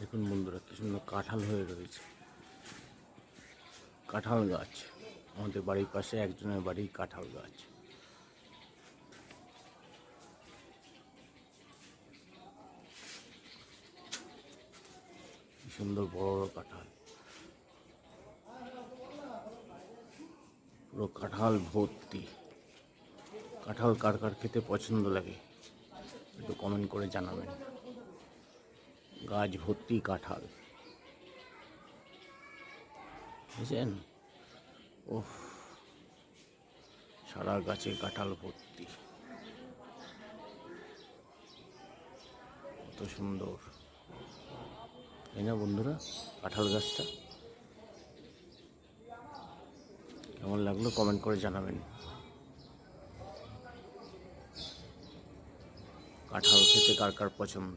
দেখুন বন্ধুরা, কি সুন্দর কাঁঠাল হয়ে রয়েছে। কাঁঠাল গাছ আমাদের বাড়ির পাশে একজনের বাড়ি কাঁঠাল গাছ। কি সুন্দর বড় বড় কাঁঠাল, পুরো কাঁঠাল ভর্তি। কাঁঠাল কার কার খেতে পছন্দ লাগে একটু কমেন্ট করে জানাবেন। গাছ ভর্তি কাঁঠাল, বুঝছেন? ওহ, সারা গাছে কাঁঠাল ভর্তি, কত সুন্দর, তাই না বন্ধুরা? কাঁঠাল গাছটা কেমন লাগলো কমেন্ট করে জানাবেন। কাঁঠাল খেতে কার কার পছন্দ?